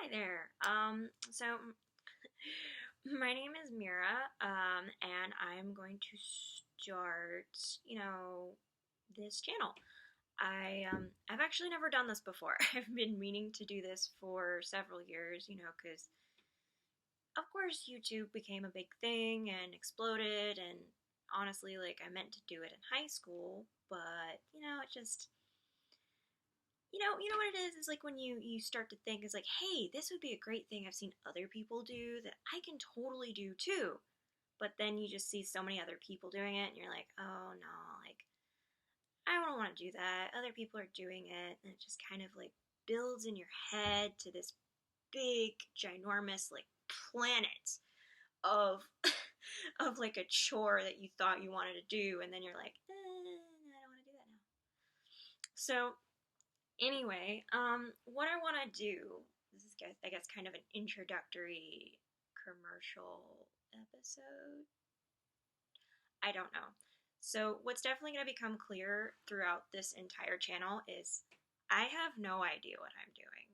Hi there. My name is Mira, and I'm going to start, this channel. I've actually never done this before. I've been meaning to do this for several years, because of course YouTube became a big thing and exploded, and honestly, like, I meant to do it in high school, but, it just you know what it is like when you start to think it's like, hey, this would be a great thing I've seen other people do that I can totally do too. But then you just see so many other people doing it and you're like, oh no, like I don't want to do that. Other people are doing it, and it just kind of like builds in your head to this big ginormous like planet of of like a chore that you thought you wanted to do, and then you're like, I don't want to do that now. So anyway, what I want to do, this is, I guess, kind of an introductory commercial episode. I don't know. So, what's definitely going to become clear throughout this entire channel is I have no idea what I'm doing.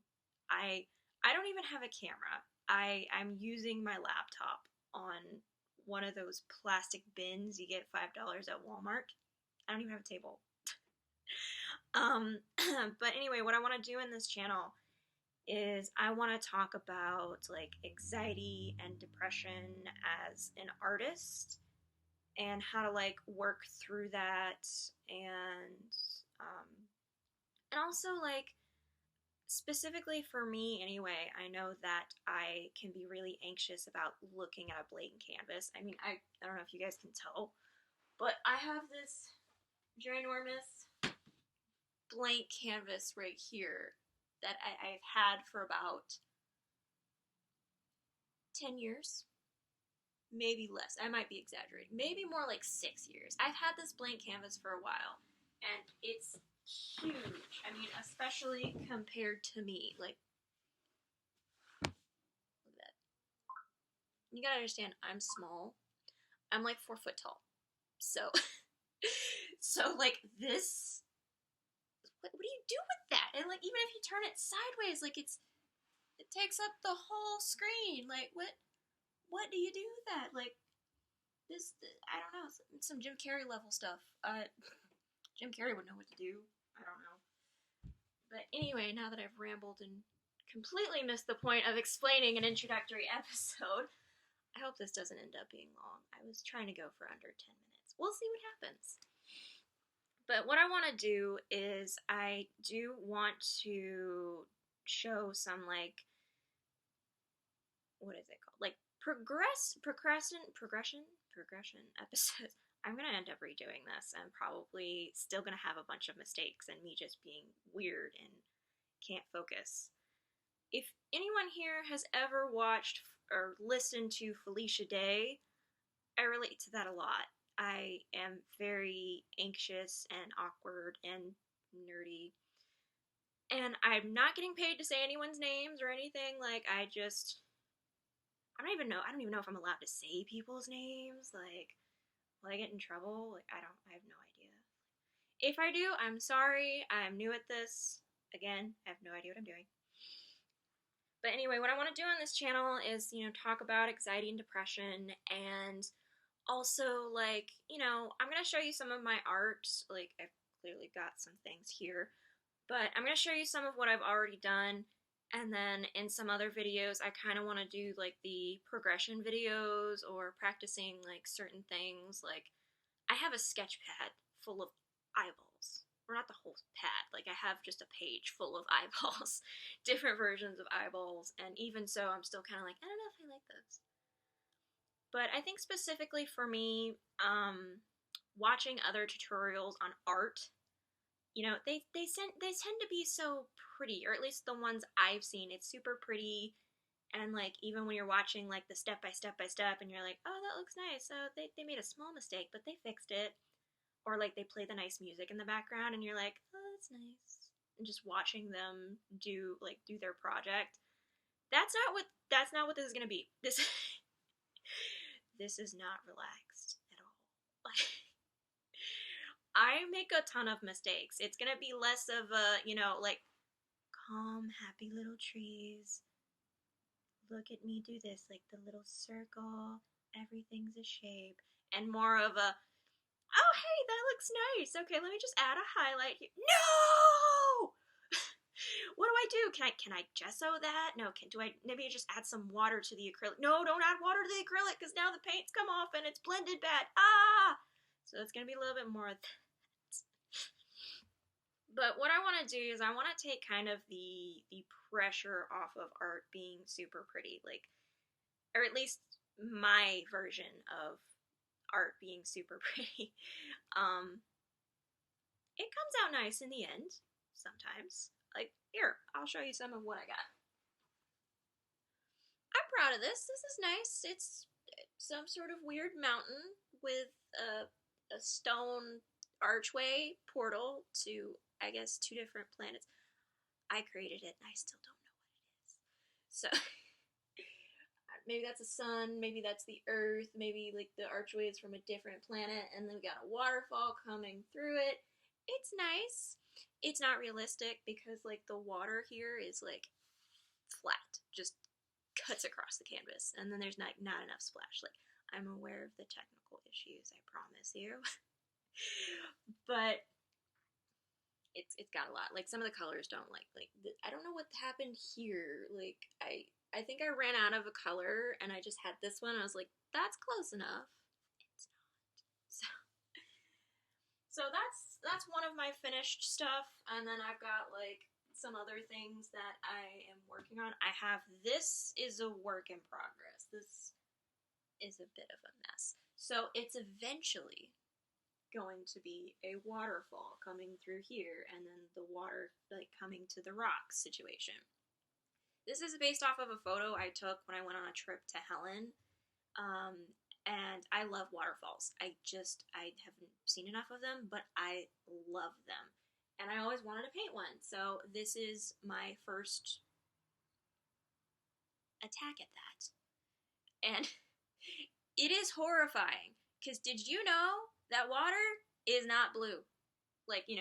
I don't even have a camera. I'm using my laptop on one of those plastic bins you get $5 at Walmart. I don't even have a table. But anyway, what I want to do in this channel is I want to talk about like anxiety and depression as an artist and how to like work through that, and um, and also like specifically for me anyway, I know that I can be really anxious about looking at a blank canvas. I mean, I don't know if you guys can tell, but I have this ginormous blank canvas right here that I've had for about 10 years. Maybe less. I might be exaggerating. Maybe more like 6 years. I've had this blank canvas for a while, and it's huge. I mean, especially compared to me. Like, look at that. You gotta understand, I'm small. I'm like 4 foot tall. So, so like this. What do you do with that? And like, even if you turn it sideways, like it takes up the whole screen. Like, what do you do with that? Like, this, I don't know, some Jim Carrey level stuff. Jim Carrey would know what to do. I don't know. But anyway, now that I've rambled and completely missed the point of explaining an introductory episode, I hope this doesn't end up being long. I was trying to go for under 10 minutes. We'll see what happens. But what I want to do is I do want to show some like, what is it called? Like progression episodes. I'm gonna end up redoing this and probably still gonna have a bunch of mistakes and me just being weird and can't focus. If anyone here has ever watched or listened to Felicia Day, I relate to that a lot. I am very anxious and awkward and nerdy. And I'm not getting paid to say anyone's names or anything. Like, I don't even know if I'm allowed to say people's names. Like, will I get in trouble? Like, I have no idea. If I do, I'm sorry. I'm new at this. Again, I have no idea what I'm doing. But anyway, what I want to do on this channel is, talk about anxiety and depression, and also, like, I'm going to show you some of my art. Like, I've clearly got some things here, but I'm going to show you some of what I've already done. And then in some other videos, I kind of want to do like the progression videos or practicing like certain things. Like, I have a sketch pad full of eyeballs. Or not the whole pad. Like, I have just a page full of eyeballs. Different versions of eyeballs. And even so, I'm still kind of like, I don't know if I like those. But I think specifically for me, watching other tutorials on art, they tend to be so pretty, or at least the ones I've seen. It's super pretty, and like even when you're watching like the step by step by step, and you're like, oh, that looks nice. So they made a small mistake, but they fixed it. Or like they play the nice music in the background, and you're like, oh, that's nice. And just watching them do their project. That's not what this is gonna be. This is not relaxed at all. I make a ton of mistakes. It's gonna be less of a, like calm, happy little trees, look at me do this, like the little circle, everything's a shape, and more of a, oh hey, that looks nice. Okay, let me just add a highlight here. No! What do I do? Can I gesso that? No, do I maybe just add some water to the acrylic? No, don't add water to the acrylic because now the paint's come off and it's blended bad. Ah! So it's gonna be a little bit more of that. But what I want to do is I want to take kind of the pressure off of art being super pretty, like, or at least my version of art being super pretty. It comes out nice in the end sometimes. Like, here, I'll show you some of what I got. I'm proud of this. This is nice. It's some sort of weird mountain with a stone archway portal to, I guess, 2 different planets. I created it and I still don't know what it is. So maybe that's a sun, maybe that's the earth, maybe like the archway is from a different planet, and then we got a waterfall coming through it. It's nice. It's not realistic because like the water here is like flat, just cuts across the canvas, and then there's not enough splash. Like, I'm aware of the technical issues, I promise you. But it's got a lot. Like, some of the colors don't I don't know what happened here. Like, I think I ran out of a color and I just had this one. I was like, that's close enough. It's not. So that's one of my finished stuff, and then I've got like some other things that I am working on. This is a work in progress. This is a bit of a mess. So it's eventually going to be a waterfall coming through here, and then the water like coming to the rocks situation. This is based off of a photo I took when I went on a trip to Helen, and I love waterfalls. I haven't seen enough of them, but I love them, and I always wanted to paint one. So this is my first attack at that, and it is horrifying. Because did you know that water is not blue? Like, in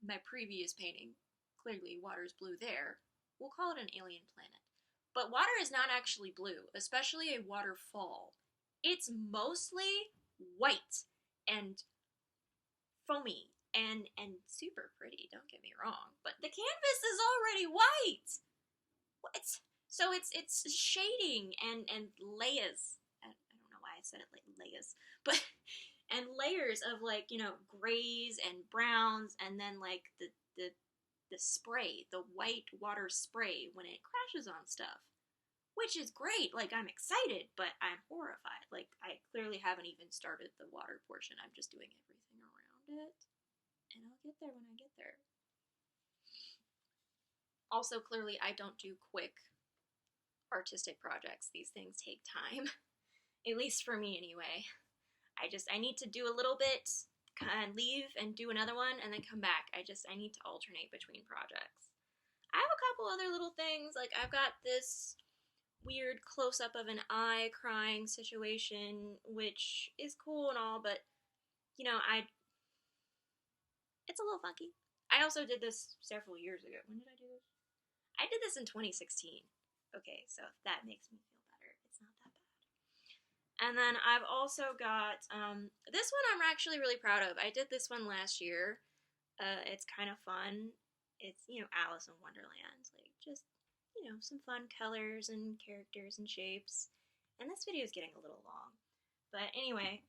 my previous painting, clearly water's blue there. We'll call it an alien planet. But water is not actually blue, especially a waterfall. It's mostly white and foamy and super pretty, don't get me wrong. But the canvas is already white! What? So it's shading and layers. I don't know why I said it like layers. But and layers of like, grays and browns, and then like the spray, the white water spray when it crashes on stuff, which is great. Like, I'm excited, but I'm horrified. Like, I clearly haven't even started the water portion. I'm just doing everything around it, and I'll get there when I get there. Also, clearly I don't do quick artistic projects. These things take time, at least for me anyway. I need to do a little bit, and leave and do another one, and then come back. I need to alternate between projects. I have a couple other little things. Like, I've got this weird close-up of an eye crying situation, which is cool and all, but, it's a little funky. I also did this several years ago. When did I do this? I did this in 2016. Okay, so if that makes me feel better, it's not that bad. And then I've also got, this one I'm actually really proud of. I did this one last year. It's kind of fun. It's, Alice in Wonderland. Like, just, some fun colors and characters and shapes. And this video is getting a little long. But anyway,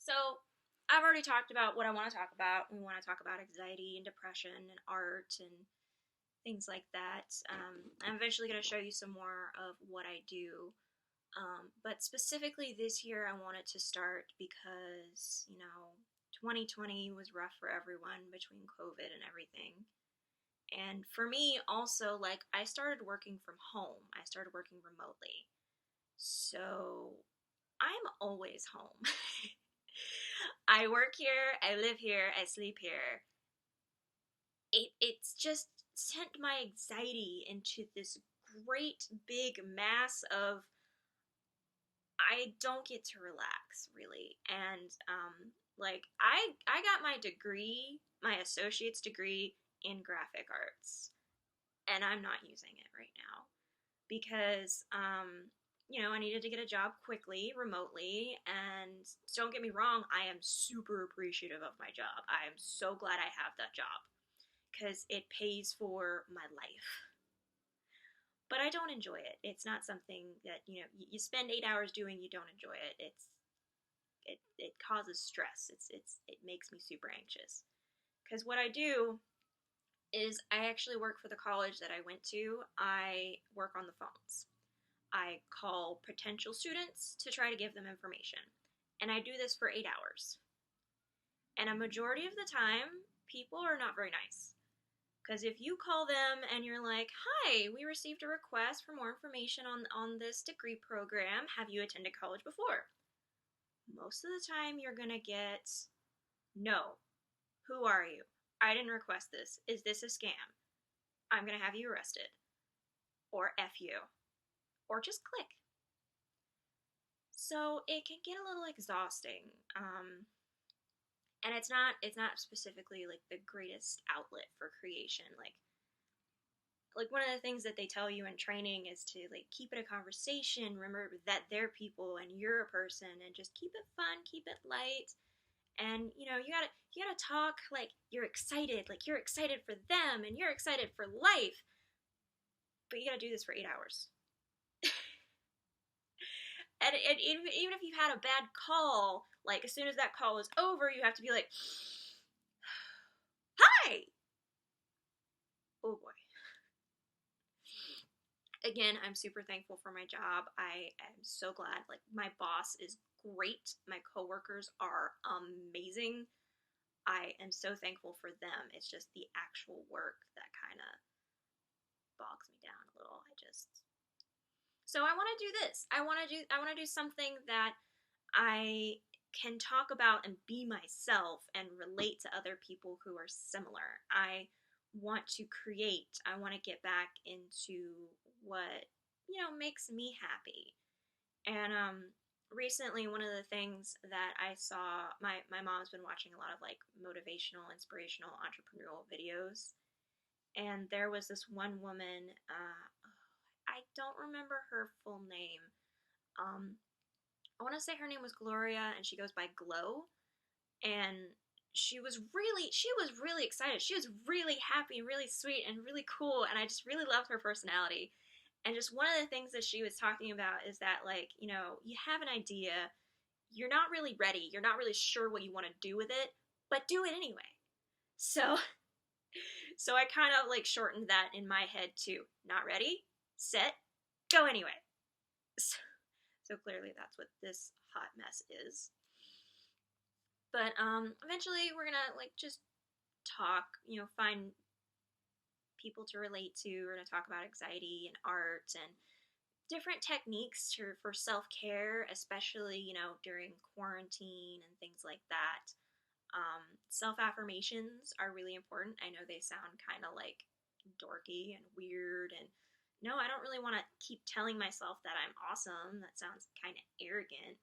so I've already talked about what I want to talk about. We want to talk about anxiety and depression and art and things like that. I'm eventually going to show you some more of what I do. But specifically this year, I wanted to start because, 2020 was rough for everyone between COVID and everything. And for me also, like, I started working from home. I started working remotely. So I'm always home. I work here, I live here, I sleep here. It's just sent my anxiety into this great big mass of I don't get to relax, really. And, I got my degree, my associate's degree in graphic arts, and I'm not using it right now. because, I needed to get a job quickly, remotely, and don't get me wrong, I am super appreciative of my job. I am so glad I have that job because it pays for my life. But I don't enjoy it. It's not something that, you spend 8 hours doing, you don't enjoy it. It causes stress. It makes me super anxious. Because what I do is I actually work for the college that I went to. I work on the phones. I call potential students to try to give them information. And I do this for 8 hours. And a majority of the time, people are not very nice. Because if you call them and you're like, hi, we received a request for more information on this degree program. Have you attended college before? Most of the time, you're going to get, no. Who are you? I didn't request this. Is this a scam? I'm going to have you arrested. Or F you. Or just click. So it can get a little exhausting. And it's not specifically like the greatest outlet for creation. Like one of the things that they tell you in training is to like keep it a conversation, remember that they're people and you're a person, and just keep it fun, keep it light. And you gotta talk like you're excited for them and you're excited for life. But you gotta do this for 8 hours. And even if you've had a bad call, like as soon as that call is over, you have to be like, hi! Oh boy. Again, I'm super thankful for my job. I am so glad. Like, my boss is great. My coworkers are amazing. I am so thankful for them. It's just the actual work that kind of bogs me down a little. So I want to do this. I want to do something that I can talk about and be myself and relate to other people who are similar. I want to create. I want to get back into what, makes me happy. And recently, one of the things that I saw, my mom's been watching a lot of like motivational, inspirational, entrepreneurial videos. And there was this one woman, I don't remember her full name. I want to say her name was Gloria, and she goes by Glow. And she was really excited. She was really happy, really sweet, and really cool. And I just really loved her personality. And just one of the things that she was talking about is that, like, you have an idea, you're not really ready, you're not really sure what you want to do with it, but do it anyway. So I kind of like shortened that in my head to not ready, set, go anyway. So clearly that's what this hot mess is. But eventually we're gonna like just talk, find people to relate to. We're gonna talk about anxiety and art and different techniques for self-care, especially, during quarantine and things like that. Self-affirmations are really important. I know they sound kind of like dorky and weird, and no, I don't really want to keep telling myself that I'm awesome. That sounds kind of arrogant.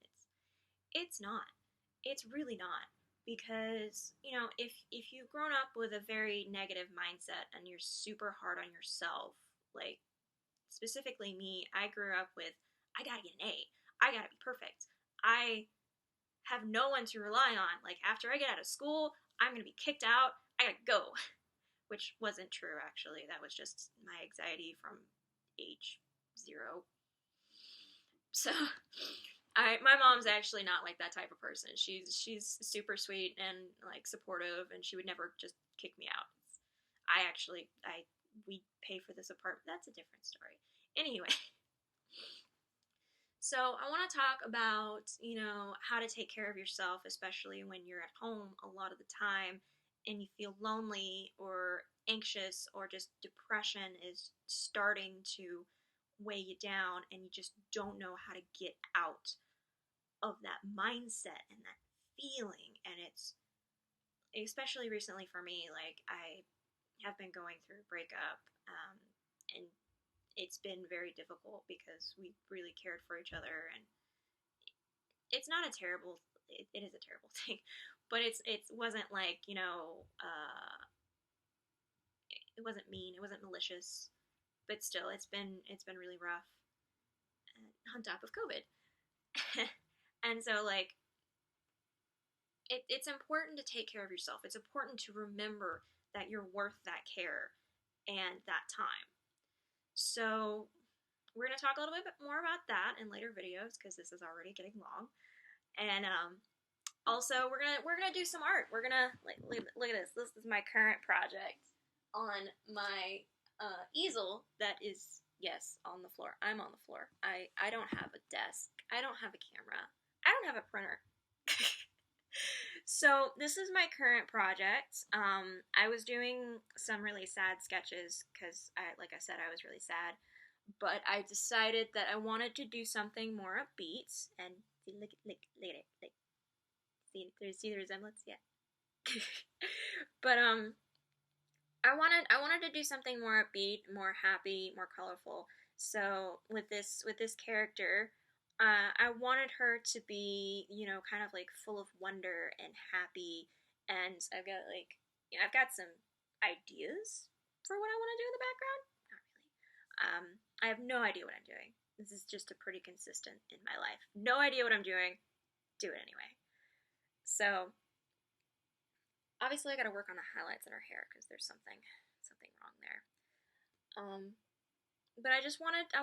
It's not. It's really not. Because, if you've grown up with a very negative mindset and you're super hard on yourself, like, specifically me, I grew up with, I gotta get an A. I gotta be perfect. I have no one to rely on. Like, after I get out of school, I'm gonna be kicked out. I gotta go. Which wasn't true, actually. That was just my anxiety from age 0. So, my mom's actually not like that type of person. She's super sweet and like supportive, and she would never just kick me out. We pay for this apartment. That's a different story. Anyway, so I want to talk about, how to take care of yourself, especially when you're at home a lot of the time and you feel lonely or anxious, or just depression is starting to weigh you down and you just don't know how to get out of that mindset and that feeling. And it's especially recently for me, like, I have been going through a breakup, and it's been very difficult because we really cared for each other, and it's not a terrible, it is a terrible thing, but it wasn't like, it wasn't mean, it wasn't malicious, but still, it's been really rough on top of COVID. And so, like, it's important to take care of yourself. It's important to remember that you're worth that care and that time. So we're going to talk a little bit more about that in later videos because this is already getting long. And also we're gonna do some art. We're gonna look at this. This is my current project on my easel that is, yes, on the floor. I'm on the floor. I don't have a desk. I don't have a camera. I don't have a printer. So this is my current project. I was doing some really sad sketches because, like I said, I was really sad. But I decided that I wanted to do something more upbeat. And look at it. Like, see the resemblance? Yeah. But I wanted to do something more upbeat, more happy, more colorful. So with this character, I wanted her to be, you know, kind of like full of wonder and happy. And I've got some ideas for what I want to do in the background. Not really. I have no idea what I'm doing. This is just a pretty consistent in my life. No idea what I'm doing. Do it anyway. So obviously I got to work on the highlights in her hair because there's something wrong there. But I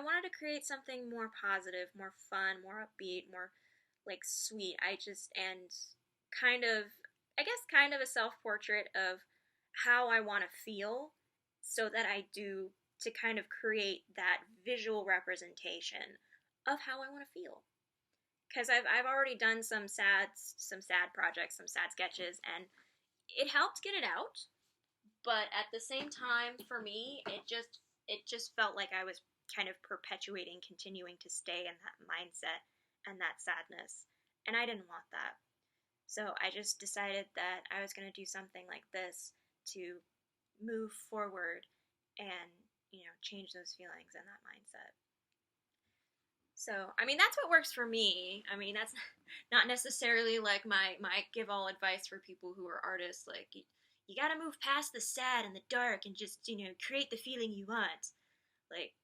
wanted to create something more positive, more fun, more upbeat, more like sweet. And kind of, I guess, kind of a self-portrait of how I want to feel, so that I do to kind of create that visual representation of how I want to feel. Because I've already done some sad projects, some sad sketches, and it helped get it out. But at the same time, for me, it just felt like I was kind of continuing to stay in that mindset and that sadness. And I didn't want that. So I just decided that I was going to do something like this to move forward and, you know, change those feelings and that mindset. So, I mean, that's what works for me. I mean, that's not necessarily like my give all advice for people who are artists. Like, you gotta move past the sad and the dark and just, you know, create the feeling you want. Like,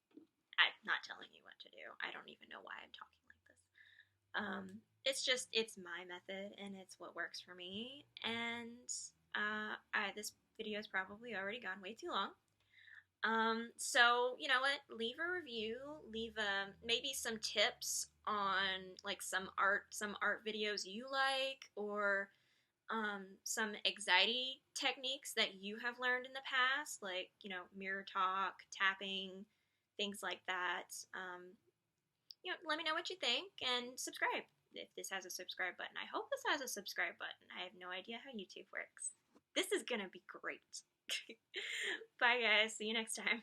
I'm not telling you what to do. I don't even know why I'm talking like this. It's my method and it's what works for me. And this video has probably already gone way too long. So, you know what, leave a review, leave maybe some tips on like some art videos you like, or some anxiety techniques that you have learned in the past, like, you know, mirror talk, tapping, things like that. You know, let me know what you think and subscribe if this has a subscribe button. I hope this has a subscribe button. I have no idea how YouTube works. This is gonna be great. Bye guys, see you next time.